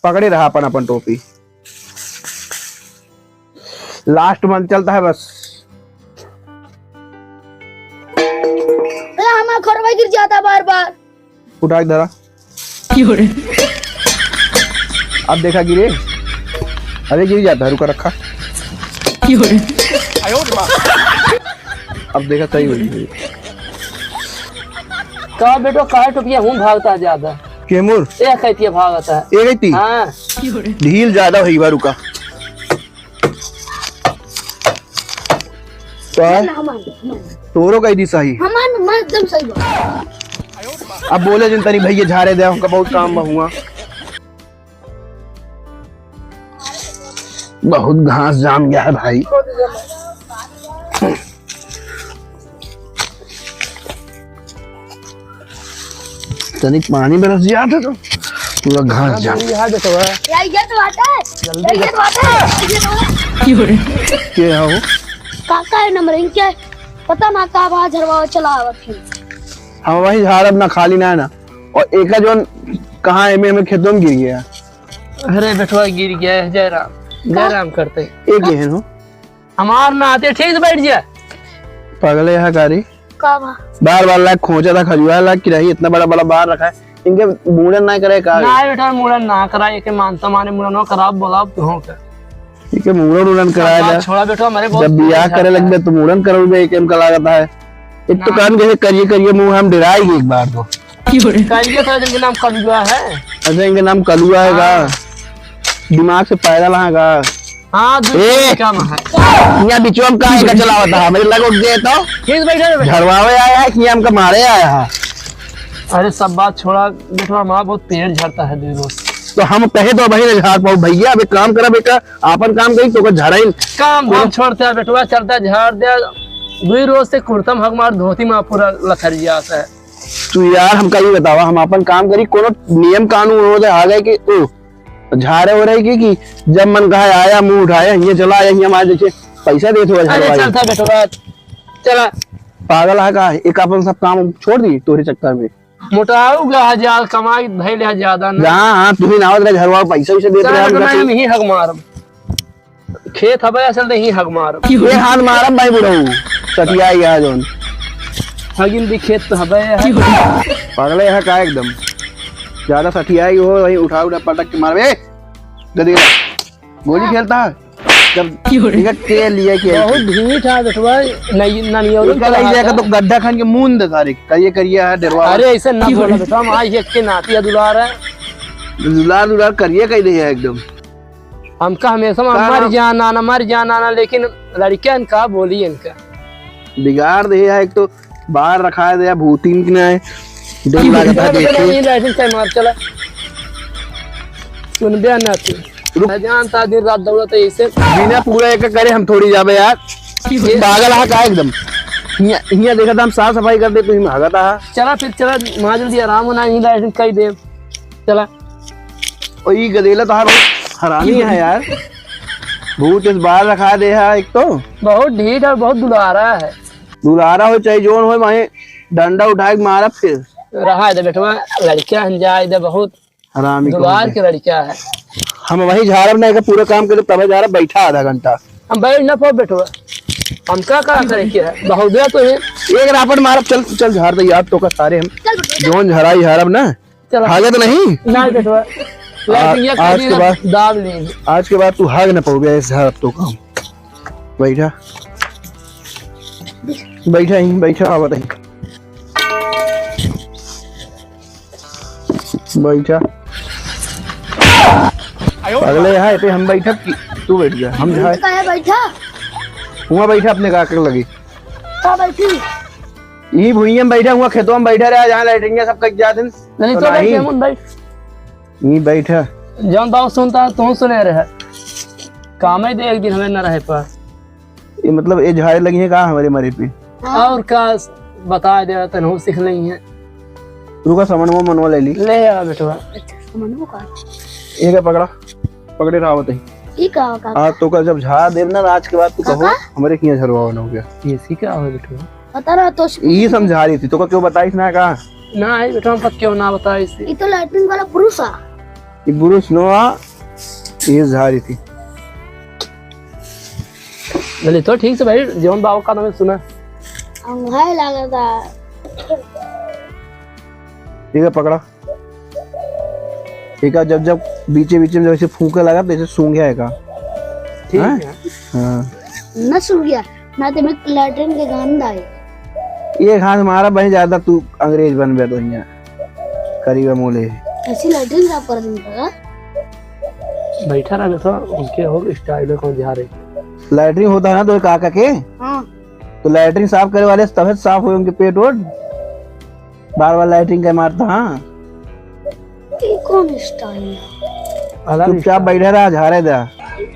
पकड़े रहा अपन अपन टोपी। लास्ट मंथ चलता है बस। हमारा खरवा गिर जाता बार बार। उठा के धरा। अब देखा गिरे। अरे गिर जाता है, रुका रखा। अब देखा सही हुई। का बेटो काहे टोपिया हूँ भागता है ज्यादा। केमुर एक कहती भागता है। एक ही हाँ ढील ज्यादा हुई बार, रुका। तोरो कही दी सही। एकदम सही। अब बोले जिन तनी भैया झारे दे, हमका बहुत काम हुआ। बहुत घास जाम गया है भाई। तनिक पानी बरस गया था तो पूरा घास जाम। क्या हो काका है नंबर क्या है? पता ना का बाहर झरवा चला फिर हम वही झाड़ ना खाली ना है ना। और एक जो कहाँ हमें खेतों में गिर गया। अरे बेटवा गिर गया है। जयराम करते एक ही है। हमार ना आते ठीक से बैठ जाए। पगले है कारी बार बार लाख खोचा था खजुआ लाख की रही। इतना बड़ा बड़ा बाहर रखा है, इनके मुड़न ना करे का ना बेटा मुड़न ना कराए के मानता माने मुड़न हो खराब बोला तो ठीक है। मुड़न कराया छोड़ा बेटा हमारे जब बियाह करे लगे तो मुड़न करोगे एक का लागत है। एक तो कान कैसे करिए करिए मुंह हम डराएगी एक बार तो। करिए तो इनके नाम कलुआ है। अच्छा इनके नाम कलुआ है। दिमाग से पैदल है। हाँ क्या यहाँ बिचुआ में का चलावता है मुझे लगो दे तो झरवावे आया है कि हम का मारे आया है। अरे सब बात छोड़ा बेटा हमारा बहुत पेड़ झड़ता है दिन रोज। तो हम कहे तो भाई झाड़ पाओ भैया। अब एक काम करा बेटा, आपन काम करी तो झाड़ा ही काम हम छोड़ते हैं बेटवा चलता है झाड़ दिया। दो रोज से कुर्तम हक मार धोती में पूरा लखरिया आता है। तू यार हमका ये बतावा, हम अपन काम करी कोनो नियम कानून हो आ गए कि ओ झाड़े हो रही कि जब मन कहा आया मुंह उठाया ये चला आया ये हमारे देखिए पैसा दे तो चलता बेटवा चला। पागल है का एक अपन सब काम छोड़ दी तोरे चक्कर में। मोटाऊगा हजार कमाई धैल है ज्यादा ना। हाँ तू ही नावत रहे झरवा पैसा वैसा देते हम ही हक मारब। खेत हबे असल ही हक मारब। ये हाथ मारब भाई बुढ़ऊ सटिया यहाँ जोन हगिन भी खेत तो हबे है। पागल है का एकदम ज्यादा सठियाई हो वही उठा उठा पटक के मारबे। गोली खेलता है जब के लिए के बहुत ढीठ है बेटवा नहीं ना जाएगा तो गड्ढा खान के मुंह दे सारे करिए करिए है डरवा। अरे ऐसे ना बोला बेटा हम आज एक के नातिया दुलार है। दुलार करिए कह रही है एकदम। हमका हमेशा मर जाना लेकिन लड़कियां इनका बोली इनका बिगाड़ दे है। एक तो बाहर रखा है भूतिन की ना डर लगता है देखे। मार चला सुन बे ना तू जानता दिन रात दौड़ता ऐसे बिना पूरा एक करे हम थोड़ी जाबे यार। पागल है का एकदम। यहाँ देखा था हम साफ सफाई कर दे तो भागता है। चला फिर चला वहां जल्दी आराम होना ही लाइट कई दे चला। और ये गदेला तो हरामी है यार। भूत इस बाहर रखा दे है। एक तो बहुत ढीठ और बहुत दुलारा है। दुलारा हो चाहे जोन हो वहीं डंडा उठा के मारा फिर रहा दे बेटवा। लड़कियां जाए दे बहुत हरामी दुलार की लड़कियां है। हम वही झाड़ नहीं का पूरा काम करे तब जा रहा बैठा आधा घंटा। हम बैठ ना पाओ बेटवा हम क्या करे क्या है बहुत देर तो है। एक रापट मारब चल चल झाड़ दे यार तो का सारे हम जोन झड़ाई झाड़ब ना हागे तो नहीं ना बेटवा। आज के बाद दाब लेंगे। आज के बाद तू हाग ना पाओगे इस झाड़ तो काम। बैठा बैठा ही बैठा आवत ही बैठा। अगले यहाँ पे हम बैठा कि तू बैठ जा। हम जहाँ बैठा हुआ बैठा अपने काकर लगी बैठी यही भूइया में बैठा हुआ खेतों में बैठा रहा जहाँ लाइटिंग सब कट जाते नहीं तो बैठ यही बैठा जौन बात सुनता तू सुने रहे काम ही दे एक दिन हमें न रहे पास। ये मतलब ये झाड़े लगी है कहाँ हमारे मरे पे और का बता दे तनहु सीख ली है। रुका समनवा मनवा ले ली ले आ बेटवा। ये क्या पकड़ा पकड़े रहा होता ही आज तो का जब झाड़ देव ना आज के बाद तू कहो हमारे किया झरवा हो गया। ये सी क्या हो बेटवा पता रहा तो ये समझा रही थी तो का क्यों बताइस ना कहा ना है बेटवा पत क्यों ना बताइस। ये तो लैट्रिन वाला पुरुष है। ये बुरुस नोआ ये झारी थी। नहीं तो ठीक से भाई जीवन बाबू का नाम सुना। अंगाई लगा था। ठीक है पकड़ा। एक जब जब बीचे बीचे में जैसे फूंके लगा तो ऐसे सूंघ गया का। ठीक हाँ? है। हाँ न सुन गया ना तो मैं लैट्रिन के गंध आए। ये घास मारा बही ज्यादा तू अंग्रेज बन गया तो यहाँ करीब मोले ऐसी लैट्रिन साफ कर दूंगा। बैठा रहा तो उनके हो स्टाइल कौन जा रहे। लैटरिन होता है ना तो काका के हाँ तो लैटरिन साफ करे वाले तब साफ हुए उनके पेट वोट बार बार लैटरिन का मारता। हाँ ये कौन स्टाइल है? चुपचाप बैठे रहा झारे दा।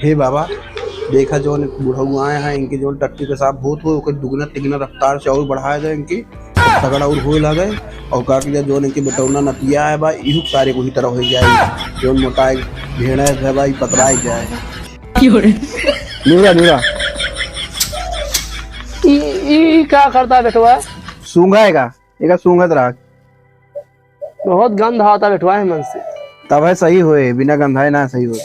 हे बाबा देखा जो बुढ़ऊ आए हैं इनके जो टट्टी के साथ बहुत हो दुगना तिगना रफ्तार से और बढ़ाया जाए इनकी तगड़ा और हो लगे और का जो इनके बटौना नतिया है भाई इहु सारे को ही तरह हो जाए जो मोटा भेड़ा है भाई पतराई जाए। नीरा नीरा ई क्या करता है बेटवा? सूंघाएगा एक सूंघत रहा बहुत गंध आता बेटवा है मन से। तब है सही होए बिना गंधाए ना सही हो।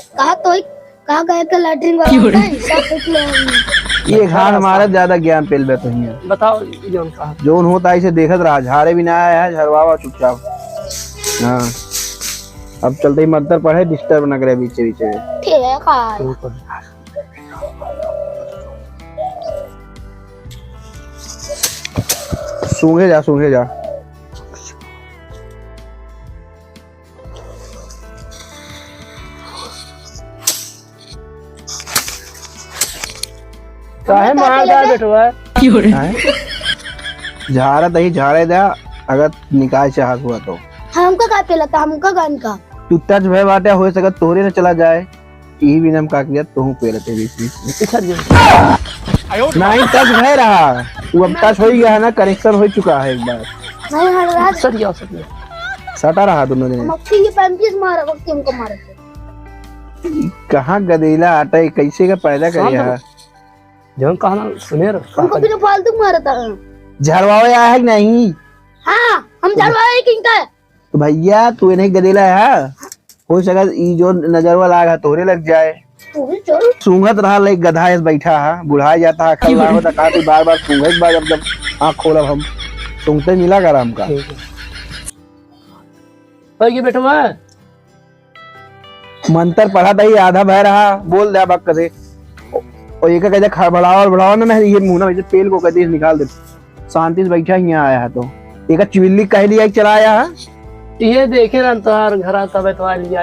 कहा गए थे लैट्रिन वाला होता है, साफ देख ले। ये घाट हमारा ज्यादा ज्ञान पेल बे तो हियां बताओ जोन का जोन होता है इसे देखत रहा झारे भी ना आया है झरवावा चुपचाप। हाँ अब चलते ही मंत्र पढ़े डिस्टर्ब ना करे बीचे बीचे में। ठीक है का सूंघे जा सूंघे जा। काहे मारता है बेटवा? झारा दही झाड़े दा अगर निकाय से हाथ हुआ तो हमका का पेला था हमका गान का तू टच भय बाटे हो सकत तोरे न चला जाए यही भी नम का किया तो हूं पेलते बीच बीच नहीं टच भय रहा वो अब टच हो गया है ना कनेक्शन हो चुका है एक बार नहीं हट रहा सट गया सट सटा रहा दोनों जने। मक्खी के 35 मारा वक्त हमको मारे थे। कहाँ गदेला आटा है, कैसे का पैदा करे है जोन कहा ना सुने रे हमको बिना फालतू मारा था। झरवावे आया है कि नहीं? हाँ हम झरवावे किनका है तो भैया तू नहीं गदेला है हो सकत ई जो नजरवा लागा तोरे लग जाए। तू भी चल सूंघत रहा लाइक गधा है बैठा है बुढ़ा जाता है अकल ना होता कहा बार बार सूंघे बार जब आँख खोलब हम सूंघते मिला कर हमका भाई बेटवा मंत्र पढ़ा था ही आधा बह रहा बोल दे बक से और एक कहते खड़बड़ाओ और बढ़ाओ ना ये मुंह ना पेल को कहते निकाल दे शांति से बैठा यहाँ आया है तो एक चिविल्ली कह लिया चला आया है ये देखे ना तोहार घर तब तो लिया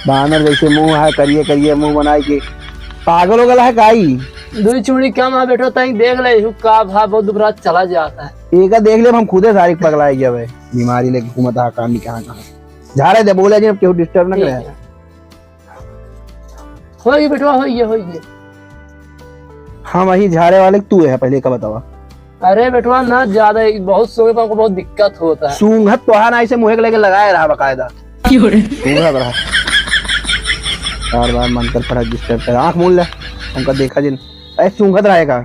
बानर जैसे मुंह है करिए करिए मुंह बनाए के पागल हो गया है काई दूरी चूड़ी कम आ बैठो तई देख ले का भाव बहुत दुबरा चला जाता है। एक देख ले हम खुदे सारी पगलाए गए भाई बीमारी लेके घूमता है काम कहाँ कहाँ झाड़े दे बोले जी क्यों डिस्टर्ब ना करे होइए बेटवा होइए हम वही झाड़े वाले तू है पहले का बतावा। अरे बेटवा ना ज्यादा बहुत सोने पर हमको बहुत दिक्कत होता है। सूंघत तो है ना ऐसे मुँह लेके लगाए रहा बकायदा सूंघत रहा बार बार मंत्र पढ़ा डिस्टर्ब कर आँख मूल ले हमका देखा जिन ऐसे सूंघत रहेगा।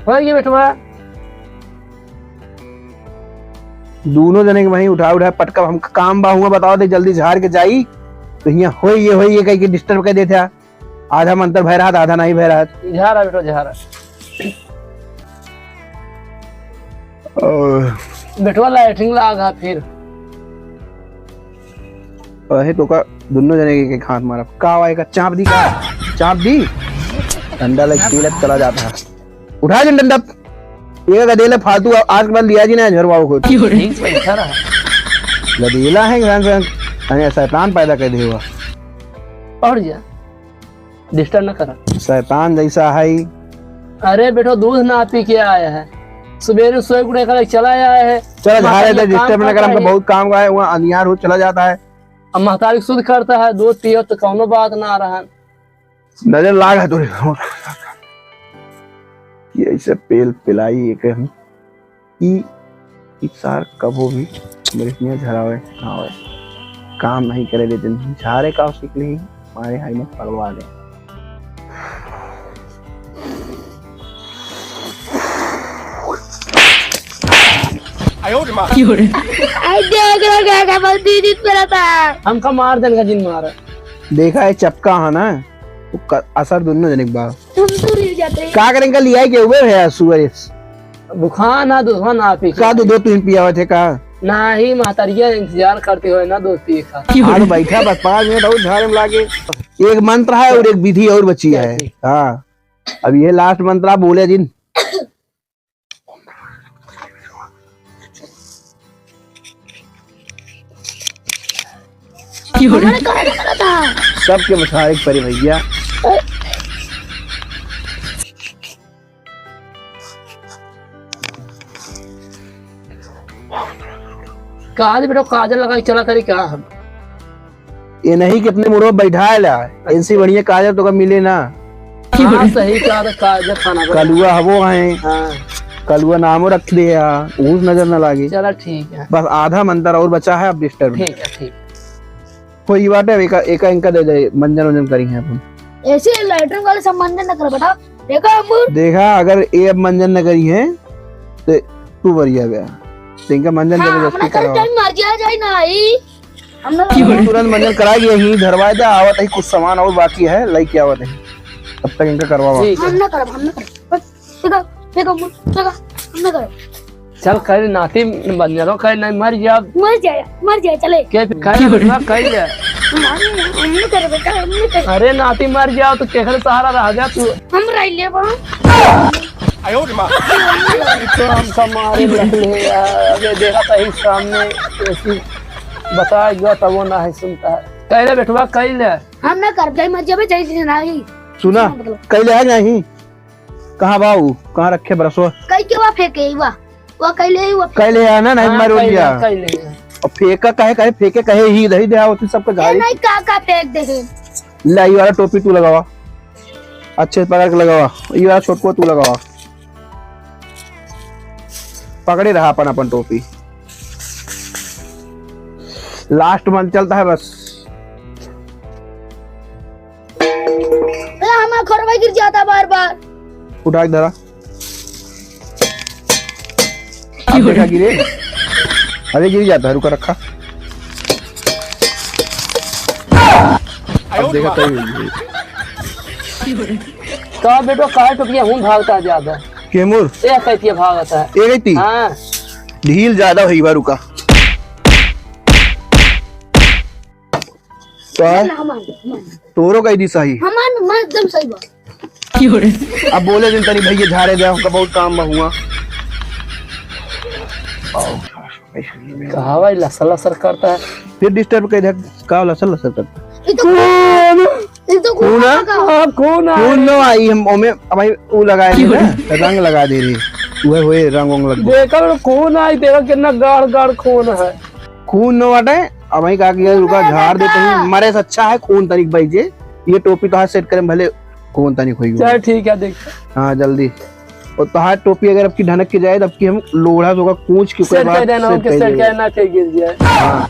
होइए बेटवा दोनों जने के वहीं उठा पटका हम काम बा हुआ बताओ दे जल्दी झाड़ के जाई तो यहाँ होइए कहीं के डिस्टर्ब कर देते आधा मंत्र भय रहा आधा नहीं भय रहा झारा बेटो झारा बेटवा लाइटिंग लागा फिर तो का दोनों जने के हाथ मारा का आएगा चाप दी डंडा लग तिलक चला जाता है उठा जिन डंडा एक गदेला फालतू आज के बाद लिया जी ना झरवाओ को गदेला है शैतान पैदा कर दे हुआ और जा डिस्टर्ब ना करा शैतान जैसा है। अरे बेटो दूध ना पी के आया है सवेरे सोए उठे कर चला आया है चलो झाड़े दे डिस्टर्ब ना कर हमको बहुत काम का है वहाँ अनियार हो चला जाता है अब महतारी शुद्ध करता है दूध पियो तो कौनो बात ना रहा नजर लाग है तुझे ये ऐसे पेल पिलाई एक हम सार कबो भी मेरे में झरावे ना काम नहीं करे देते झारे का सीख ली हमारे हाई में पड़वा दे। आई देख रहा क्या बस दीदी पे रहता है। हमका मार देने का जिन मारा। देखा है चपका है ना तो असर दोनों जने के बाद तुम दूर ही जाते हैं। का करेंगे लिया के हुए है सुअर बुखार ना दूध ना पी का दो तीन पिया हुए थे का ना ही मातारिया इंतजार करते हुए ना दोस्त पी खा। आज बैठा बस 5 मिनट और झाड़े में लागे। एक मंत्र है और एक विधि और बची है। हाँ अब ये लास्ट मंत्र आप बोले जिन हमारे कहाँ करा था। सबके मुताबिक परे भैया काज बेटा काजल लगा के चला करी क्या हम ये नहीं कि अपने मुड़ो बैठा है ला इनसे बढ़िया काजल तो का मिले ना। हाँ सही कहा था काजल खाना बना। कलुआ हवो है हाँ कलुआ नामो रख दिया ऊस नजर न लागे। चला ठीक है बस आधा मंत्र और बचा है अब डिस्टर्ब ठीक है ठीक। कोई बात है एक इनका दे दे मंजन वंजन करी है अपन ऐसे लैटरिन वाले संबंध न कर बेटा। देखा हम देखा अगर ये अब मंजन न करी है तो तू बढ़िया गया इनका मंजन जबरदस्ती कल करा टाइम मार दिया जाए ना आई हमने तुरंत मंजन कराएगी यही धरवा दे आवत है कुछ सामान और बाकी है लाई क्या आवत है तब तक इनका करवावा। ठीक है हम ना कर देखा देखा देखा हम ना कर चल कर नाती बन जा कर नहीं मर जाए चले के कर बेटा कर ले। हम ना कर बेटा हम ना कर अरे नाती मर जाओ तो केकर सहारा रह जा तू। हम रह ले वहां तो हम समारे रख ले अबे देखा था ही सामने ऐसी बताएगा तब वो ना है सुनता है। कह ले बेटवा कह ले हम ना कर जाए मर जाए चाहिए नहीं सुना कई ले नहीं कहाँ बाऊ कहाँ रखे बरसो कई के वा फेंके वो कई ले वो कई ले आना नहीं हाँ, मर कह ले, गया कह ले। और फेंका कहे फेंके कहे ही दही दे होती सबका झाड़ी नहीं का फेंक दे लाई वाला टोपी तू लगावा अच्छे से पकड़ के लगावा ये वाला छोटको तू लगावा पकड़े रहा अपन टोपी लास्ट मंथ चलता है बस। हमारा खरवा गिर जाता बार बार उठा के धरा अब देखा गिरे अरे गिर जाता है रुका रखा अब देखा कहीं तो बेटो काहे टोपिया हूं भागता है ज्यादा केमुर एक कहती भागता है एक ही हाँ ढील ज्यादा हुई बार रुका तोरो कही दी सही हमार एकदम सही बात। अब बोले दिन तनी भैया झाड़े दे हमका बहुत काम हुआ कहा भाई लसल लसल करता है फिर डिस्टर्ब कर दे का लसल लसल करता ये तो कौन है कौन कौन नो आई हम ओमे हमारी वो लगाए थे ना रंग लगा दे रही वह हुए रंग वंग लग देखल कौन आई तेरा कितना गाढ़ गाढ़ खून है खून नो वाटे अब वही कहा कि रुका झाड़ देते हैं मरे से अच्छा है खून तनिक भाई जे ये टोपी तो हाथ सेट करें भले खून तनिक होगी चल ठीक है देख हाँ जल्दी और तो टोपी अगर आपकी ढनक की जाए तब की हम लोढ़ा होगा कूच की कोई सेट कर देना बात कि सेट करना के गिर जाए हाँ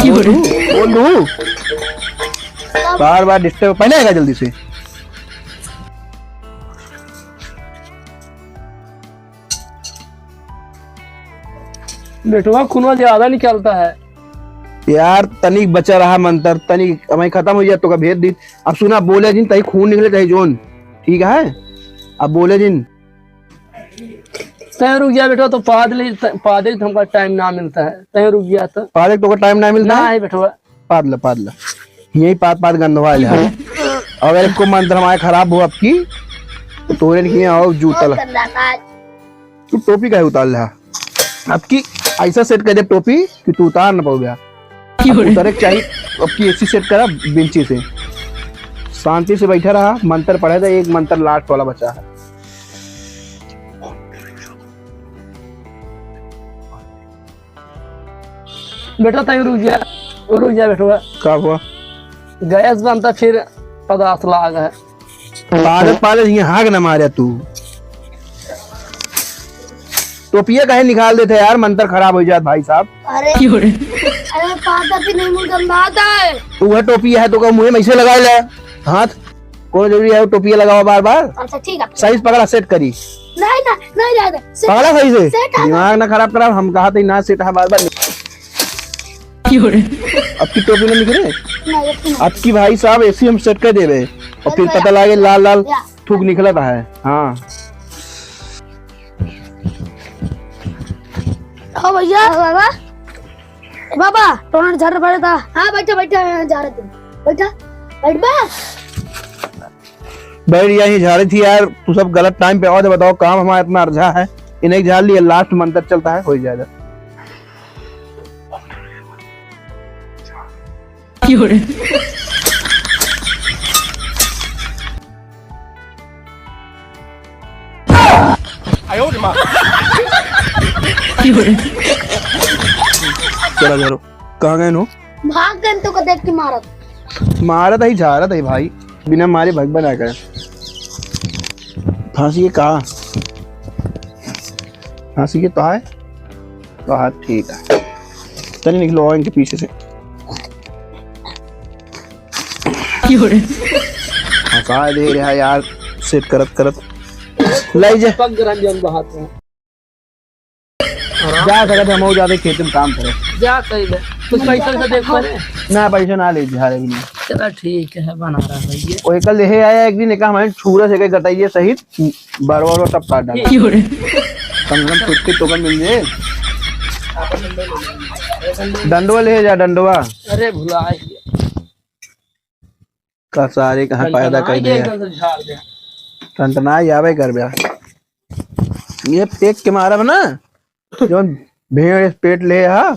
बोल दू बार बार डिस्टर्ब पहले आएगा जल्दी से बेटवा खून ज्यादा निकलता है यार तनिक बचा रहा मंत्र तनिक हमारी खत्म हो जाए तो का भेज दी अब सुना बोले जिन तही खून निकले चाहे जोन ठीक है अब बोले जिन तय रुक गया बेटा तो पादले तो हमका टाइम ना मिलता है तय रुक गया तो पादे तो का टाइम ना मिलता ना है है बेटवा पादला यही पाद गंधवा है अगर इसको मंत्र हमारे खराब हो आपकी तो तोरे किए आओ जूता तू टोपी का उतार रहा आपकी ऐसा सेट कर दे टोपी कि तू उतार ना पाओ गया उतरे चाहिए आपकी ऐसी सेट करा बेंची से शांति से बैठा रहा मंत्र पढ़े था एक मंत्र लास्ट वाला बचा है बेटा तय रुक जा बेटवा कब हुआ गैस बनता फिर पदार्थ लाग है पागल ये हाँक न मारे तू टोपिया कहे निकाल देते यार, मंत्र खराब हो जात भाई साहब। अरे अरे पाता भी नहीं, मुंह गंदा आता है। तो वह टोपिया है तो का मुंह में ऐसे लगा ले हाथ, कोई जरूरी है वो टोपिया लगाओ बार बार। अच्छा ठीक है। सही से पकड़ा, सेट करी, नहीं ना नहीं दादा, पकड़ा सही से, सेट है। दिमाग ना खराब करा, हम कहा थे ना सेट है बार बार। अब की टोपी नहीं निकले, नहीं अपनी अब की भाई साहब ऐसी हम सेट कर दे रहे और फिर पता लगे लाल लाल थूक निकला था है। हाँ ओ भैया बाबा, बाबा टोनर झाड़ पड़ा था। हाँ बैठा बैठा, यहाँ जा रहे थे, बैठा बैठ बा। बैठ यही झाड़ी थी यार, तू सब गलत टाइम पे आओ तो बताओ, काम हमारा इतना अर्जा है, इन्हें झाड़ लिया, लास्ट मंत्र चलता है, हो जाएगा। चलो चलो, कहाँ गए नो? भाग गए तो को देख के मारा। मारा था ही, जा रहा था ही भाई, बिना मारे भग बना कर। फांसी के कहा, फांसी के तो है, तो हाँ ठीक है, चलिए निकलो इनके पीछे से। हंसा दे रहा यार, सेट करत करत लाई जा, पग रंजन बहात है। जा सकते हम जाते खेत में काम करे, जा कहीं कुछ पैसा से देख पा रहे। ना पैसा ना ले जा रहे भी नहीं। चला ठीक है, बना रहा है ये। वो कल ले आया एक दिन, कहा हमारे छूरा से गटाइए सहित बार सब काट डाला, कम से कम खुद के टोकन मिल जाए। डंडवा ले जा, डंडवा अरे भुला गया का सारे कहाँ पैदा कर दिया, झाड़ दिया। टंटना यावे कर दिया। ये पेट के मारा ना जो भेड़ पेट ले हा